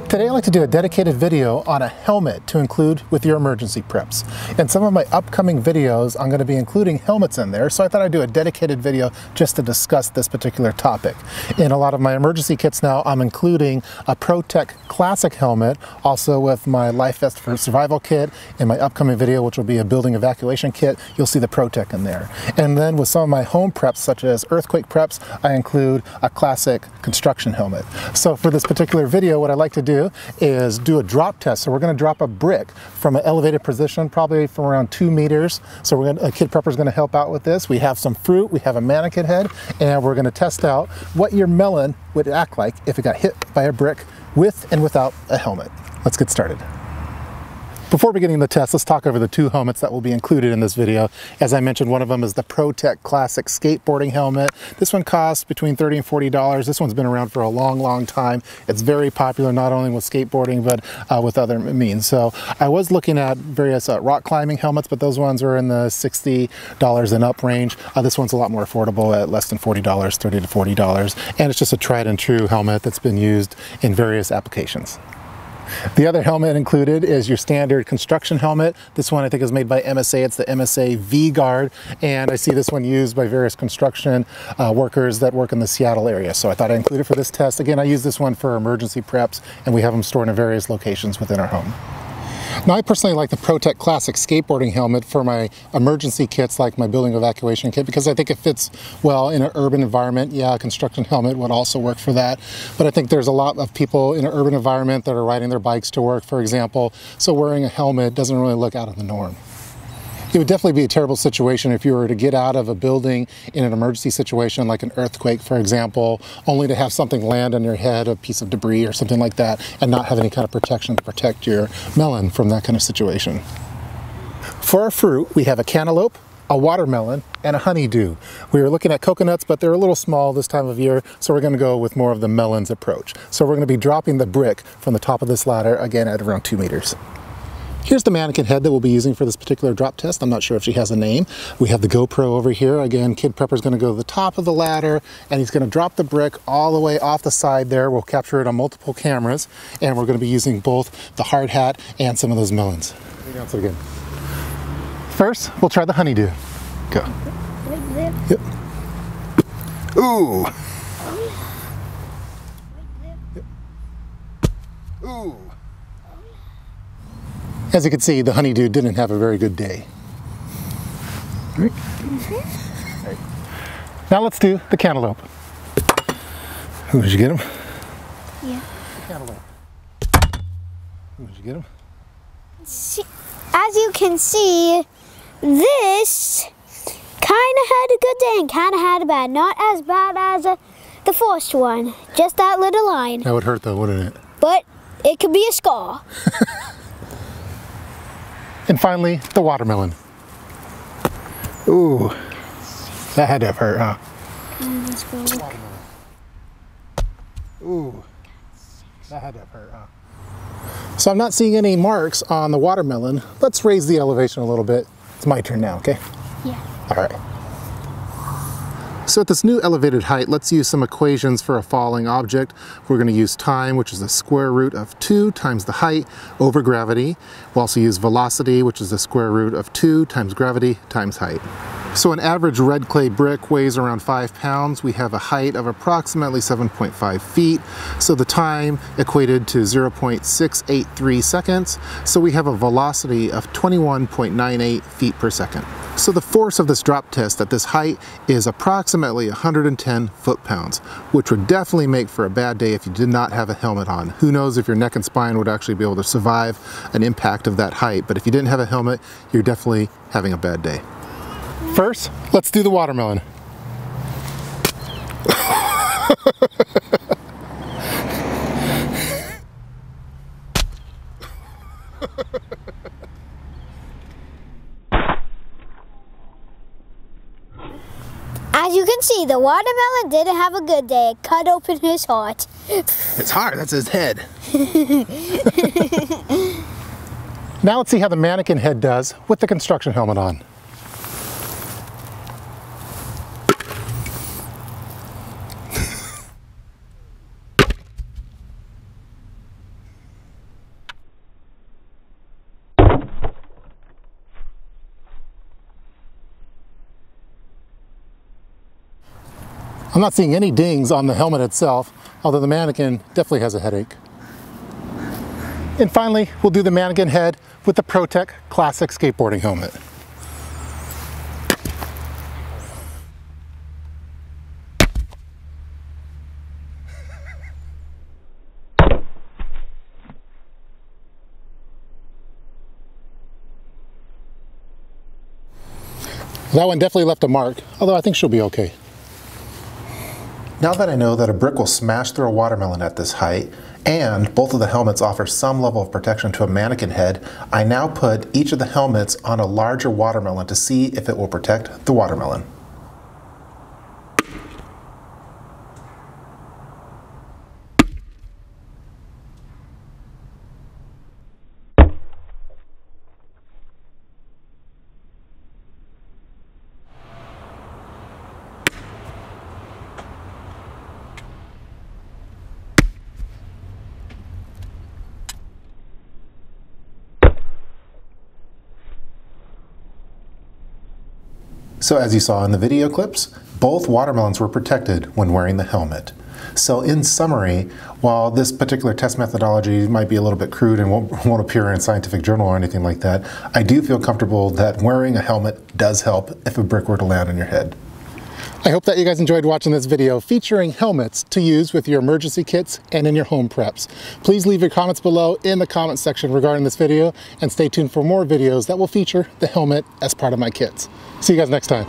Today I'd like to do a dedicated video on a helmet to include with your emergency preps. In some of my upcoming videos I'm going to be including helmets in there, so I thought I'd do a dedicated video just to discuss this particular topic. In a lot of my emergency kits now I'm including a Pro-Tec classic helmet, also with my Life Vest for Survival kit. In my upcoming video, which will be a building evacuation kit, you'll see the Pro-Tec in there. And then with some of my home preps such as earthquake preps, I include a classic construction helmet. So for this particular video what I like to do is do a drop test. So we're going to drop a brick from an elevated position, probably from around 2 meters. So a kid prepper is going to help out with this. We have some fruit, we have a mannequin head, and we're going to test out what your melon would act like if it got hit by a brick with and without a helmet. Let's get started. Before beginning the test, let's talk over the two helmets that will be included in this video. As I mentioned, one of them is the Pro-Tec Classic Skateboarding Helmet. This one costs between $30 and $40. This one's been around for a long time. It's very popular not only with skateboarding but with other means. So I was looking at various rock climbing helmets, but those ones are in the $60 and up range. This one's a lot more affordable at less than $40, $30 to $40. And it's just a tried and true helmet that's been used in various applications. The other helmet included is your standard construction helmet. This one I think is made by MSA. It's the MSA V-Guard, and I see this one used by various construction workers that work in the Seattle area. So I thought I'd include it for this test. Again, I use this one for emergency preps, and we have them stored in various locations within our home. Now, I personally like the Pro-Tec Classic Skateboarding Helmet for my emergency kits, like my building evacuation kit, because I think it fits well in an urban environment. Yeah, a construction helmet would also work for that, but I think there's a lot of people in an urban environment that are riding their bikes to work, for example, so wearing a helmet doesn't really look out of the norm. It would definitely be a terrible situation if you were to get out of a building in an emergency situation like an earthquake, for example, only to have something land on your head, a piece of debris or something like that, and not have any kind of protection to protect your melon from that kind of situation. For our fruit, we have a cantaloupe, a watermelon, and a honeydew. We were looking at coconuts, but they're a little small this time of year, so we're going to go with more of the melons approach. So we're going to be dropping the brick from the top of this ladder, again at around 2 meters. Here's the mannequin head that we'll be using for this particular drop test. I'm not sure if she has a name. We have the GoPro over here. Again, Kid Prepper's going to go to the top of the ladder, and he's going to drop the brick all the way off the side there. We'll capture it on multiple cameras, and we're going to be using both the hard hat and some of those melons. Announce it again. First, we'll try the honeydew. Go. Yep. Ooh. Yep. Ooh. As you can see, the honeydew didn't have a very good day. Right. Right. Now let's do the cantaloupe. Ooh, did you get him? Yeah. The cantaloupe. Ooh, did you get him? As you can see, this kind of had a good day and kind of had a bad. Not as bad as the first one. Just that little line. That would hurt though, wouldn't it? But it could be a scar. And finally, the watermelon. Ooh, that had to have hurt, huh? Ooh, that had to have hurt, huh? So I'm not seeing any marks on the watermelon. Let's raise the elevation a little bit. It's my turn now, okay? Yeah. All right. So at this new elevated height, let's use some equations for a falling object. We're going to use time, which is the square root of 2 times the height over gravity. We'll also use velocity, which is the square root of 2 times gravity times height. So an average red clay brick weighs around 5 pounds. We have a height of approximately 7.5 feet. So the time equated to 0.683 seconds. So we have a velocity of 21.98 feet per second. So the force of this drop test at this height is approximately 110 foot-pounds, which would definitely make for a bad day if you did not have a helmet on. Who knows if your neck and spine would actually be able to survive an impact of that height, but if you didn't have a helmet, you're definitely having a bad day. First, let's do the watermelon. As you can see, the watermelon didn't have a good day. It cut open his heart. It's hard, that's his head. Now let's see how the mannequin head does with the construction helmet on. I'm not seeing any dings on the helmet itself, although the mannequin definitely has a headache. And finally, we'll do the mannequin head with the Pro-Tec Classic skateboarding helmet. That one definitely left a mark, although I think she'll be okay. Now that I know that a brick will smash through a watermelon at this height, and both of the helmets offer some level of protection to a mannequin head, I now put each of the helmets on a larger watermelon to see if it will protect the watermelon. So as you saw in the video clips, both watermelons were protected when wearing the helmet. So in summary, while this particular test methodology might be a little bit crude and won't appear in a scientific journal or anything like that, I do feel comfortable that wearing a helmet does help if a brick were to land on your head. I hope that you guys enjoyed watching this video featuring helmets to use with your emergency kits and in your home preps. Please leave your comments below in the comment section regarding this video, and stay tuned for more videos that will feature the helmet as part of my kits. See you guys next time.